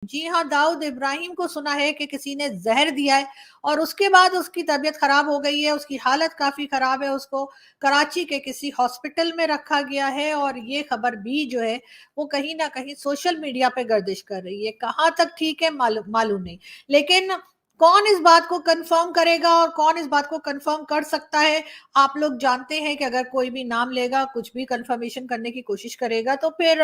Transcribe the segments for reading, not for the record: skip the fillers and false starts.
जी हाँ, दाऊद इब्राहिम को सुना है कि किसी ने ज़हर दिया है और उसके बाद उसकी तबीयत खराब हो गई है, उसकी हालत काफ़ी खराब है, उसको कराची के किसी हॉस्पिटल में रखा गया है और ये खबर भी जो है वो कहीं न कहीं सोशल मीडिया पे गर्दिश कर रही है। कहाँ तक ठीक है मालूम नहीं। लेकिन कौन इस बात को कन्फर्म करेगा और कौन इस बात को कन्फर्म कर सकता है? आप लोग जानते हैं कि अगर कोई भी नाम लेगा, कुछ भी कन्फर्मेशन करने की कोशिश करेगा तो फिर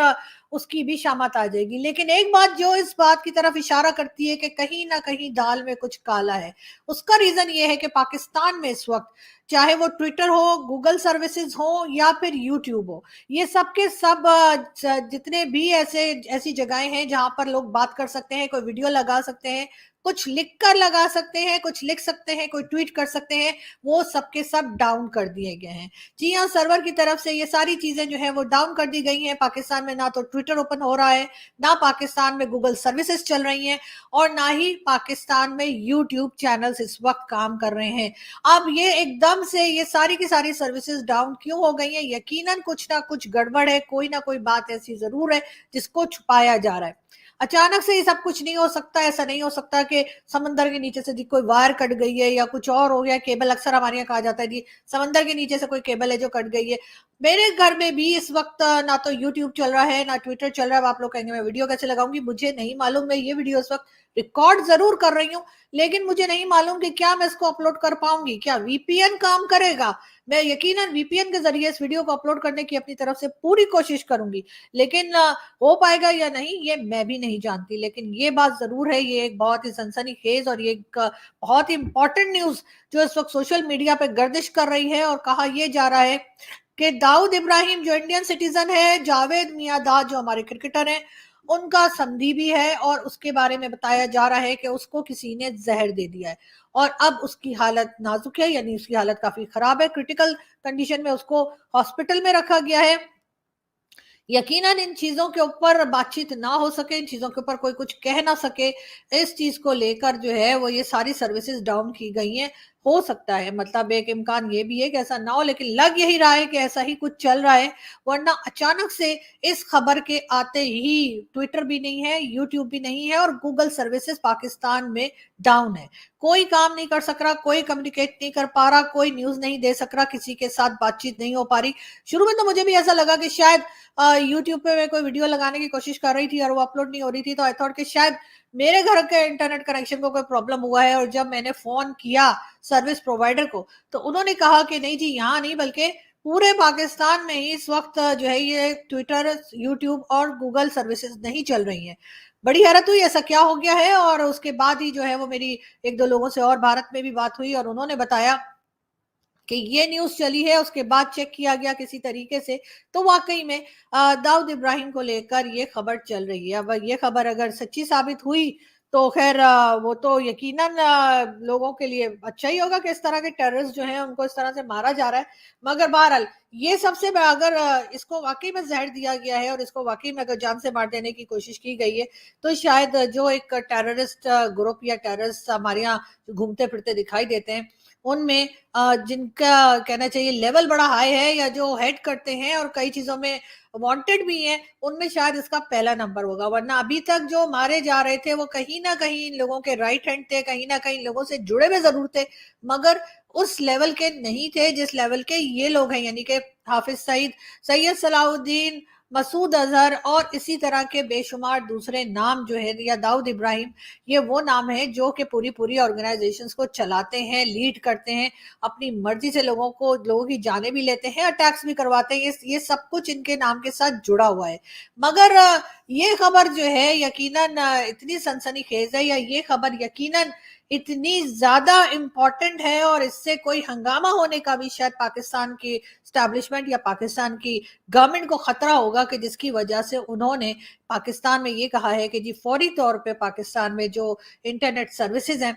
उसकी भी शामत आ जाएगी। लेकिन एक बात जो इस बात की तरफ इशारा करती है कि कहीं ना कहीं दाल में कुछ काला है, उसका रीजन ये है कि पाकिस्तान में इस वक्त चाहे वो ट्विटर हो, गूगल सर्विसेज हो या फिर यूट्यूब हो, ये सब के सब जितने भी ऐसी जगहें हैं जहां पर लोग बात कर सकते हैं, कोई वीडियो लगा सकते हैं, कुछ लिख कर लगा सकते हैं, कुछ लिख सकते हैं, कोई ट्वीट कर सकते हैं, वो सबके सब डाउन कर दिए गए हैं। जी हाँ, सर्वर की तरफ से ये सारी चीजें जो है वो डाउन कर दी गई हैं। पाकिस्तान में ना तो ट्विटर ओपन हो रहा है, ना पाकिस्तान में गूगल सर्विसेज चल रही हैं और ना ही पाकिस्तान में यूट्यूब चैनल्स इस वक्त काम कर रहे हैं। अब ये एकदम से ये सारी की सारी सर्विसेज डाउन क्यों हो गई हैं? यकीनन कुछ ना कुछ गड़बड़ है, कोई ना कोई बात ऐसी जरूर है जिसको छुपाया जा रहा है। अचानक से ये सब कुछ नहीं हो सकता। ऐसा नहीं हो सकता कि समंदर के नीचे से जी कोई वायर कट गई है या कुछ और हो गया। केबल अक्सर हमारे यहाँ कहा जाता है जी समंदर के नीचे से कोई केबल है जो कट गई है। मेरे घर में भी इस वक्त ना तो यूट्यूब चल रहा है ना ट्विटर चल रहा है। अब आप लोग कहेंगे मैं वीडियो कैसे लगाऊंगी, मुझे नहीं मालूम। मैं ये वीडियो इस वक्त रिकॉर्ड जरूर कर रही हूँ, लेकिन मुझे नहीं मालूम कि क्या मैं इसको अपलोड कर पाऊंगी, क्या वीपीएन काम करेगा। मैं यकीनन वीपीएन के जरिए इस वीडियो को अपलोड करने की अपनी तरफ से पूरी कोशिश करूंगी, लेकिन हो पाएगा या नहीं ये मैं भी नहीं जानती। लेकिन ये बात जरूर है, ये एक बहुत ही सनसनीखेज और ये एक बहुत ही इंपॉर्टेंट न्यूज जो इस वक्त सोशल मीडिया पे गर्दिश कर रही है। और कहा यह जा रहा है कि दाऊद इब्राहिम जो इंडियन सिटीजन है, जावेद मियांदाद जो हमारे क्रिकेटर हैं, उनका संधि भी है और उसके बारे में बताया जा रहा है कि उसको किसी ने जहर दे दिया है और अब उसकी हालत नाजुक है, यानी उसकी हालत काफी खराब है। क्रिटिकल कंडीशन में उसको हॉस्पिटल में रखा गया है। यकीनन इन चीजों के ऊपर बातचीत ना हो सके, इन चीजों के ऊपर कोई कुछ कह ना सके, इस चीज को लेकर जो है वो ये सारी सर्विसेज डाउन की गई हैं। हो सकता है, मतलब एक इम्कान ये भी है कि ऐसा ना हो, लेकिन लग यही रहा है कि ऐसा ही कुछ चल रहा है। वरना अचानक से इस खबर के आते ही ट्विटर भी नहीं है, यूट्यूब भी नहीं है और गूगल सर्विसेज पाकिस्तान में डाउन है। कोई काम नहीं कर सक रहा, कोई कम्युनिकेट नहीं कर पा रहा, कोई न्यूज नहीं दे सक रहा, किसी के साथ बातचीत नहीं हो पा रही। शुरू में तो मुझे भी ऐसा लगा कि शायद यूट्यूब पे मैं कोई वीडियो लगाने की कोशिश कर रही थी और वो अपलोड नहीं हो रही थी, तो आई थॉट कि शायद मेरे घर के इंटरनेट कनेक्शन को कोई प्रॉब्लम हुआ है। और जब मैंने फोन किया सर्विस प्रोवाइडर को तो उन्होंने कहा कि नहीं जी, यहाँ नहीं बल्कि पूरे पाकिस्तान में ही इस वक्त जो है ये ट्विटर, यूट्यूब और गूगल सर्विसेज नहीं चल रही हैं। बड़ी हैरत हुई ऐसा क्या हो गया है। और उसके बाद ही जो है वो मेरी एक दो लोगों से और भारत में भी बात हुई और उन्होंने बताया कि ये न्यूज चली है। उसके बाद चेक किया गया किसी तरीके से, तो वाकई में दाऊद इब्राहिम को लेकर ये खबर चल रही है। अब ये खबर अगर सच्ची साबित हुई तो खैर वो तो यकीनन लोगों के लिए अच्छा ही होगा कि इस तरह के टेररिस्ट जो हैं उनको इस तरह से मारा जा रहा है। मगर बहरहाल ये सबसे अगर इसको वाकई में जहर दिया गया है और इसको वाकई में अगर जान से मार देने की कोशिश की गई है तो शायद जो एक टेररिस्ट ग्रुप या टेररिस्ट हमारे यहाँ घूमते फिरते दिखाई देते हैं उनमें जिनका कहना चाहिए लेवल बड़ा हाई है या जो हेड करते हैं और कई चीजों में वांटेड भी हैं, उनमें शायद इसका पहला नंबर होगा। वरना अभी तक जो मारे जा रहे थे वो कहीं ना कहीं इन लोगों के राइट हैंड थे, कहीं ना कहीं लोगों से जुड़े हुए जरूर थे, मगर उस लेवल के नहीं थे जिस लेवल के ये लोग हैं। यानी कि हाफिज सईद, सैयद सलाउद्दीन, मसूद अजहर और इसी तरह के बेशुमार दूसरे नाम जो है, या दाऊद इब्राहिम, ये वो नाम है जो कि पूरी पूरी ऑर्गेनाइजेशंस को चलाते हैं, लीड करते हैं, अपनी मर्जी से लोगों की जानें भी लेते हैं, अटैक्स भी करवाते हैं। ये सब कुछ इनके नाम के साथ जुड़ा हुआ है। मगर ये खबर जो है यकीनन इतनी सनसनीखेज है, या ये खबर यकीनन इतनी ज्यादा इंपॉर्टेंट है और इससे कोई हंगामा होने का भी शायद पाकिस्तान की स्टैब्लिशमेंट या पाकिस्तान की गवर्नमेंट को खतरा होगा कि जिसकी वजह से उन्होंने पाकिस्तान में ये कहा है कि जी फौरी तौर पे पाकिस्तान में जो इंटरनेट सर्विसेज हैं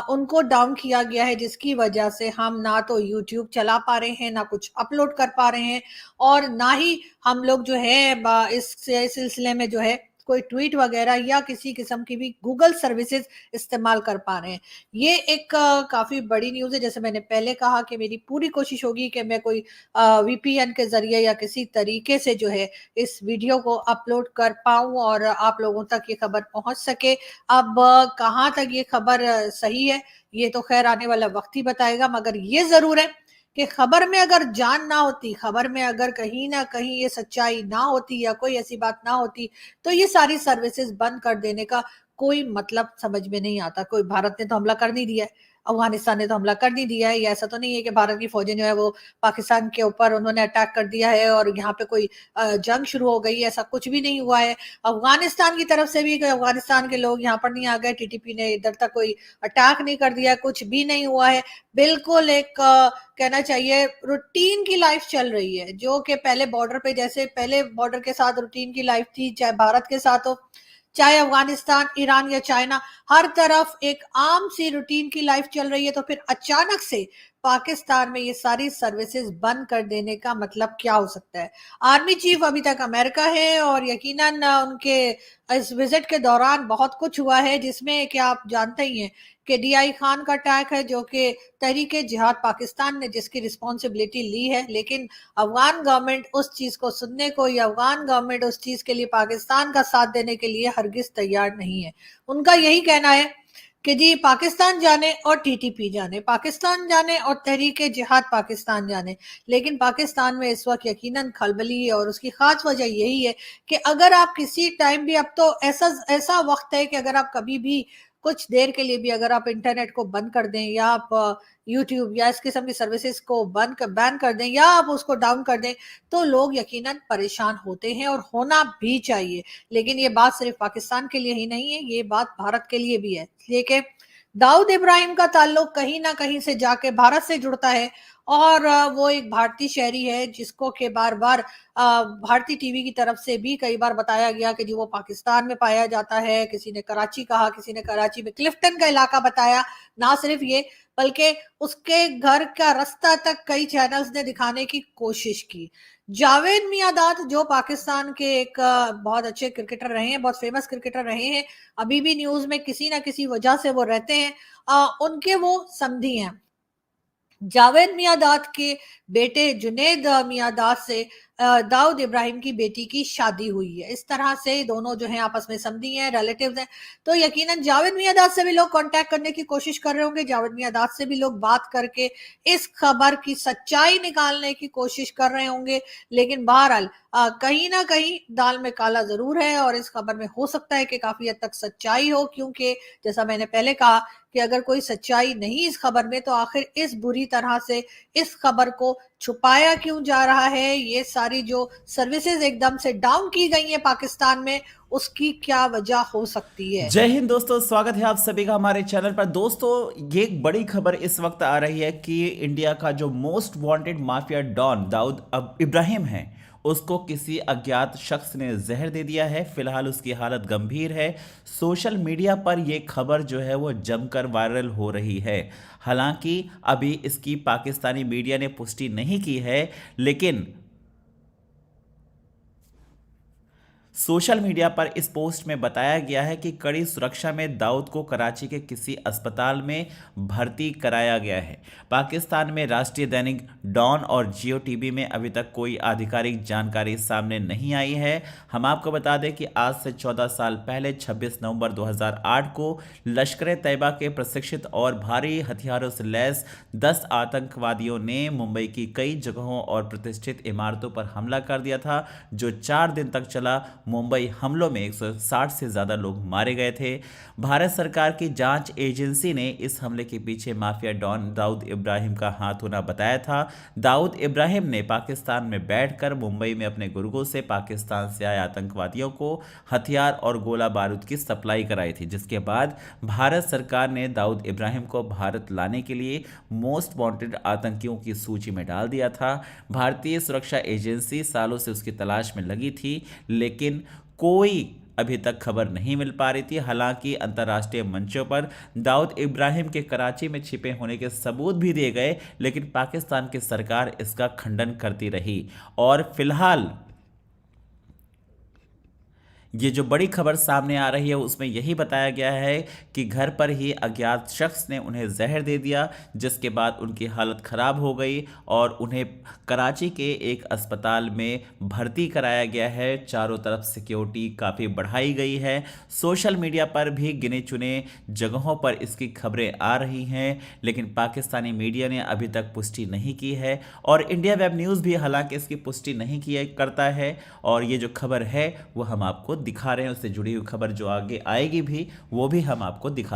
उनको डाउन किया गया है, जिसकी वजह से हम ना तो यूट्यूब चला पा रहे हैं, ना कुछ अपलोड कर पा रहे हैं और ना ही हम लोग जो है इस सिलसिले में जो है कोई ट्वीट वगैरह या किसी किस्म की भी गूगल सर्विसेज इस्तेमाल कर पा रहे हैं। ये एक काफ़ी बड़ी न्यूज़ है। जैसे मैंने पहले कहा कि मेरी पूरी कोशिश होगी कि मैं कोई वीपीएन के ज़रिए या किसी तरीके से जो है इस वीडियो को अपलोड कर पाऊँ और आप लोगों तक ये खबर पहुँच सके। अब कहाँ तक ये खबर सही है, ये तो ख़ैर आने वाला वक़्त ही बताएगा, मगर ये ज़रूर है कि खबर में अगर जान ना होती, खबर में अगर कहीं न कहीं ये सच्चाई ना होती या कोई ऐसी बात ना होती, तो ये सारी सर्विसेज़ बंद कर देने का कोई मतलब समझ में नहीं आता। कोई भारत ने तो हमला कर नहीं दिया है, अफ़गानिस्तान ने तो हमला कर नहीं दिया है, ये ऐसा तो नहीं है कि भारत की फ़ौजें जो है वो पाकिस्तान के ऊपर उन्होंने अटैक कर दिया है और यहाँ पे कोई जंग शुरू हो गई है, ऐसा कुछ भी नहीं हुआ है। अफ़गानिस्तान की तरफ से भी कोई अफ़गानिस्तान के लोग यहाँ पर नहीं आ गए, टीटीपी ने इधर तक कोई अटैक नहीं कर दिया, कुछ भी नहीं हुआ है। बिल्कुल एक कहना चाहिए रूटीन की लाइफ चल रही है, जो कि पहले बॉर्डर पे जैसे पहले बॉर्डर के साथ रूटीन की लाइफ थी, चाहे भारत के साथ हो, चाहे अफगानिस्तान, ईरान या चाइना, हर तरफ एक आम सी रूटीन की लाइफ चल रही है। तो फिर अचानक से पाकिस्तान में ये सारी सर्विसेज बंद कर देने का मतलब क्या हो सकता है? आर्मी चीफ अभी तक अमेरिका है और यकीनन उनके इस विजिट के दौरान बहुत कुछ हुआ है, जिसमें कि आप जानते ही हैं कि डीआई खान का अटैक है, जो कि तहरीक जिहाद पाकिस्तान ने जिसकी रिस्पॉन्सिबिलिटी ली है, लेकिन अफगान गवर्नमेंट उस चीज को सुनने को या अफगान गवर्नमेंट उस चीज के लिए पाकिस्तान का साथ देने के लिए हरगिज तैयार नहीं है। उनका यही कहना है कि जी पाकिस्तान जाने और टीटीपी जाने, पाकिस्तान जाने और तहरीक जिहाद पाकिस्तान जाने। लेकिन पाकिस्तान में इस वक्त यकीनन खलबली है और उसकी खास वजह यही है कि अगर आप किसी टाइम भी, अब तो ऐसा ऐसा वक्त है कि अगर आप कभी भी कुछ देर के लिए भी अगर आप इंटरनेट को बंद कर दें या आप यूट्यूब या इस किस्म की सर्विसेज को बैन कर दें या आप उसको डाउन कर दें, तो लोग यकीनन परेशान होते हैं और होना भी चाहिए। लेकिन ये बात सिर्फ पाकिस्तान के लिए ही नहीं है, ये बात भारत के लिए भी है। इसलिए कि दाऊद इब्राहिम का ताल्लुक कहीं ना कहीं से जाके भारत से जुड़ता है और वो एक भारतीय शहरी है जिसको के बार बार भारतीय टीवी की तरफ से भी कई बार बताया गया कि जी वो पाकिस्तान में पाया जाता है। किसी ने कराची कहा, किसी ने कराची में क्लिफ्टन का इलाका बताया। ना सिर्फ ये, बल्कि उसके घर का रास्ता तक कई चैनल्स ने दिखाने की कोशिश की। जावेद मियांदाद जो पाकिस्तान के एक बहुत अच्छे क्रिकेटर रहे हैं, बहुत फेमस क्रिकेटर रहे हैं, अभी भी न्यूज में किसी ना किसी वजह से वो रहते हैं। उनके वो समधी हैं। जावेद मियांदाद के बेटे जुनेद मियांदाद से दाऊद इब्राहिम की बेटी की शादी हुई है। इस तरह से दोनों जो हैं आपस में समधी हैं, रिलेटिव्स हैं। तो यकीनन जावेद मियांदाद से भी लोग कांटेक्ट करने की कोशिश कर रहे होंगे, जावेद मियांदाद से भी लोग बात करके इस खबर की सच्चाई निकालने की कोशिश कर रहे होंगे। लेकिन बहरहाल कहीं ना कहीं दाल में काला जरूर है और इस खबर में हो सकता है कि काफी हद तक सच्चाई हो, क्योंकि जैसा मैंने पहले कहा कि अगर कोई सच्चाई नहीं इस खबर में, तो आखिर इस बुरी तरह से इस खबर को छुपाया क्यों जा रहा है? ये सारी जो सर्विसेज एकदम से डाउन की गई हैं पाकिस्तान में, उसकी क्या वजह हो सकती है? जय हिंद दोस्तों, स्वागत है आप सभी का हमारे चैनल पर। दोस्तों, ये एक बड़ी खबर इस वक्त आ रही है कि इंडिया का जो most wanted mafia don Dawood Ibrahim है, उसको किसी अज्ञात शख्स ने जहर दे दिया है। फिलहाल उसकी हालत गंभीर है। सोशल मीडिया पर यह खबर जो है वो जमकर वायरल हो रही है। हालांकि अभी इसकी पाकिस्तानी मीडिया ने पुष्टि नहीं की है, लेकिन सोशल मीडिया पर इस पोस्ट में बताया गया है कि कड़ी सुरक्षा में दाऊद को कराची के किसी अस्पताल में भर्ती कराया गया है। पाकिस्तान में राष्ट्रीय दैनिक डॉन और जियो टीवी में अभी तक कोई आधिकारिक जानकारी सामने नहीं आई है। हम आपको बता दें कि आज से 14 साल पहले 26 नवंबर 2008 को लश्कर तैयबा के प्रशिक्षित और भारी हथियारों से लैस 10 आतंकवादियों ने मुंबई की कई जगहों और प्रतिष्ठित इमारतों पर हमला कर दिया था, जो 4 दिन तक चला। मुंबई हमलों में 160 से ज्यादा लोग मारे गए थे। भारत सरकार की जांच एजेंसी ने इस हमले के पीछे माफिया डॉन दाऊद इब्राहिम का हाथ होना बताया था। दाऊद इब्राहिम ने पाकिस्तान में बैठकर मुंबई में अपने गुर्गों से पाकिस्तान से आए आतंकवादियों को हथियार और गोला बारूद की सप्लाई कराई थी, जिसके बाद भारत सरकार ने दाऊद इब्राहिम को भारत लाने के लिए मोस्ट वांटेड आतंकियों की सूची में डाल दिया था। भारतीय सुरक्षा एजेंसी सालों से उसकी तलाश में लगी थी, लेकिन कोई अभी तक खबर नहीं मिल पा रही थी। हालांकि अंतर्राष्ट्रीय मंचों पर दाऊद इब्राहिम के कराची में छिपे होने के सबूत भी दिए गए, लेकिन पाकिस्तान की सरकार इसका खंडन करती रही। और फिलहाल ये जो बड़ी खबर सामने आ रही है उसमें यही बताया गया है कि घर पर ही अज्ञात शख्स ने उन्हें जहर दे दिया, जिसके बाद उनकी हालत खराब हो गई और उन्हें कराची के एक अस्पताल में भर्ती कराया गया है। चारों तरफ सिक्योरिटी काफ़ी बढ़ाई गई है। सोशल मीडिया पर भी गिने चुने जगहों पर इसकी खबरें आ रही हैं, लेकिन पाकिस्तानी मीडिया ने अभी तक पुष्टि नहीं की है और इंडिया वेब न्यूज़ भी हालांकि इसकी पुष्टि नहीं किया करता है। और ये जो खबर है वो हम आपको दिखा रहे हैं, उससे जुड़ी हुई खबर जो आगे आएगी भी वो भी हम आपको दिखा